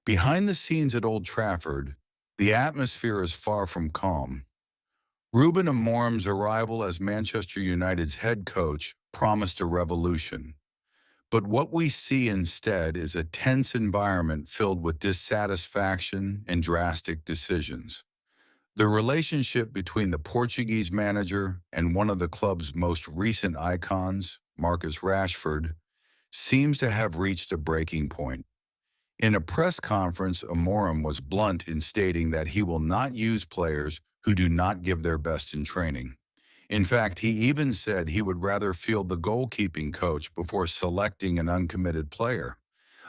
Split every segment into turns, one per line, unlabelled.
Behind the scenes at Old Trafford, the atmosphere is far from calm. Ruben Amorim's arrival as Manchester United's head coach promised a revolution. But what we see instead is a tense environment filled with dissatisfaction and drastic decisions. The relationship between the Portuguese manager and one of the club's most recent icons, Marcus Rashford, seems to have reached a breaking point. In a press conference, Amorim was blunt in stating that he will not use players who do not give their best in training. In fact, he even said he would rather field the goalkeeping coach before selecting an uncommitted player,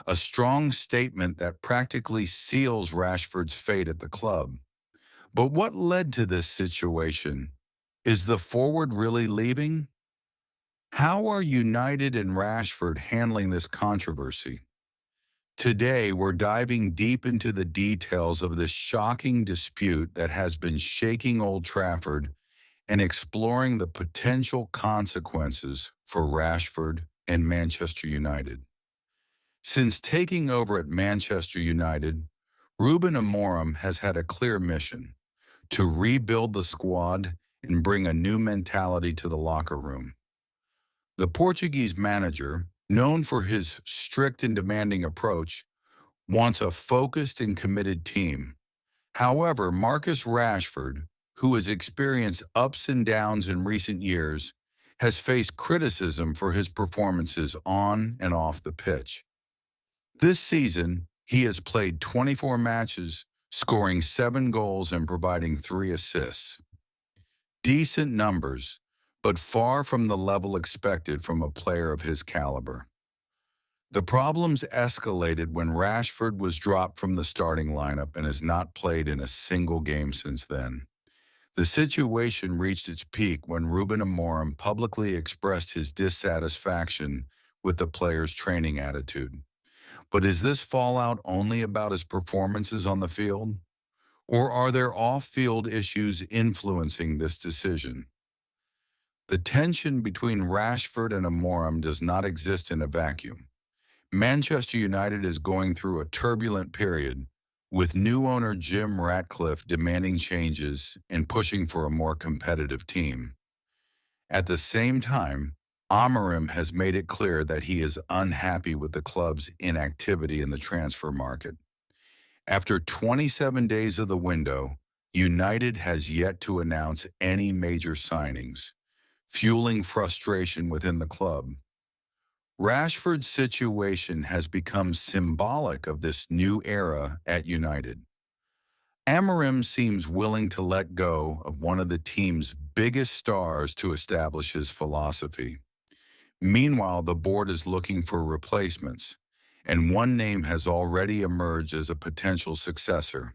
a strong statement that practically seals Rashford's fate at the club. But what led to this situation? Is the forward really leaving? How are United and Rashford handling this controversy? Today, we're diving deep into the details of this shocking dispute that has been shaking Old Trafford and exploring the potential consequences for Rashford and Manchester United. Since taking over at Manchester United, Ruben Amorim has had a clear mission to rebuild the squad and bring a new mentality to the locker room. The Portuguese manager, known for his strict and demanding approach, wants a focused and committed team. However, Marcus Rashford, who has experienced ups and downs in recent years, has faced criticism for his performances on and off the pitch. This season, he has played 24 matches, scoring 7 goals and providing 3 assists. Decent numbers, but far from the level expected from a player of his caliber. The problems escalated when Rashford was dropped from the starting lineup and has not played in a single game since then. The situation reached its peak when Ruben Amorim publicly expressed his dissatisfaction with the player's training attitude. But is this fallout only about his performances on the field? Or are there off-field issues influencing this decision? The tension between Rashford and Amorim does not exist in a vacuum. Manchester United is going through a turbulent period, with new owner Jim Ratcliffe demanding changes and pushing for a more competitive team. At the same time, Amorim has made it clear that he is unhappy with the club's inactivity in the transfer market. After 27 days of the window, United has yet to announce any major signings, fueling frustration within the club. Rashford's situation has become symbolic of this new era at United. Amorim seems willing to let go of one of the team's biggest stars to establish his philosophy. Meanwhile, the board is looking for replacements, and one name has already emerged as a potential successor: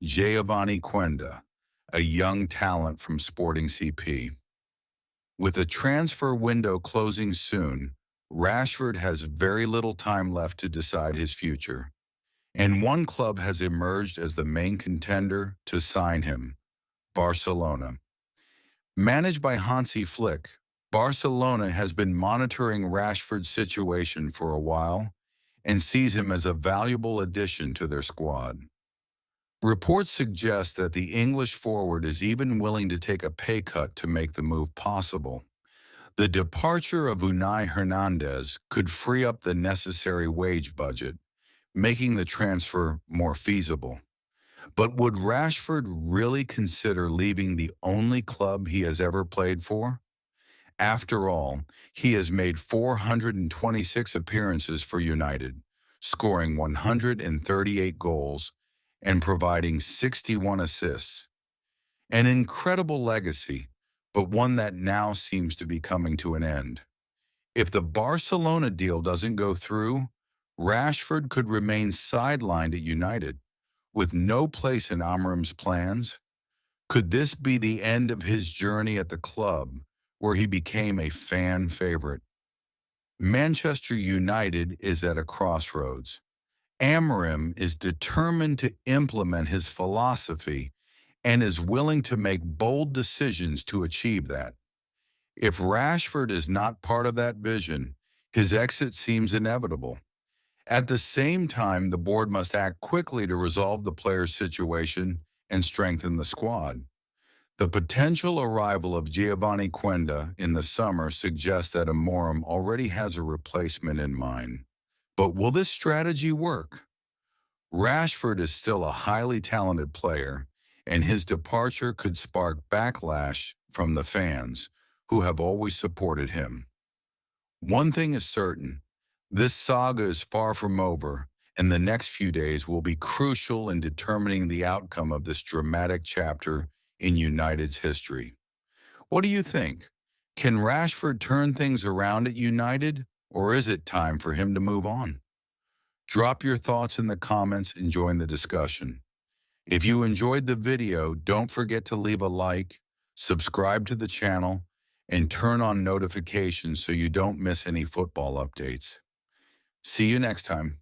Geovany Quenda, a young talent from Sporting CP. With a transfer window closing soon, Rashford has very little time left to decide his future, and one club has emerged as the main contender to sign him: Barcelona. Managed by Hansi Flick, Barcelona has been monitoring Rashford's situation for a while and sees him as a valuable addition to their squad. Reports suggest that the English forward is even willing to take a pay cut to make the move possible. The departure of Unai Hernandez could free up the necessary wage budget, making the transfer more feasible. But would Rashford really consider leaving the only club he has ever played for? After all, he has made 426 appearances for United, scoring 138 goals and providing 61 assists. An incredible legacy, but one that now seems to be coming to an end. If the Barcelona deal doesn't go through, Rashford could remain sidelined at United, with no place in Amorim's plans. Could this be the end of his journey at the club, where he became a fan favorite? Manchester United is at a crossroads. Amorim is determined to implement his philosophy and is willing to make bold decisions to achieve that. If Rashford is not part of that vision, his exit seems inevitable. At the same time, the board must act quickly to resolve the player's situation and strengthen the squad. The potential arrival of Geovany Quenda in the summer suggests that Amorim already has a replacement in mind. But will this strategy work? Rashford is still a highly talented player, and his departure could spark backlash from the fans, who have always supported him. One thing is certain, this saga is far from over, and the next few days will be crucial in determining the outcome of this dramatic chapter in United's history. What do you think? Can Rashford turn things around at United, or is it time for him to move on? Drop your thoughts in the comments and join the discussion. If you enjoyed the video, don't forget to leave a like, subscribe to the channel, and turn on notifications so you don't miss any football updates. See you next time.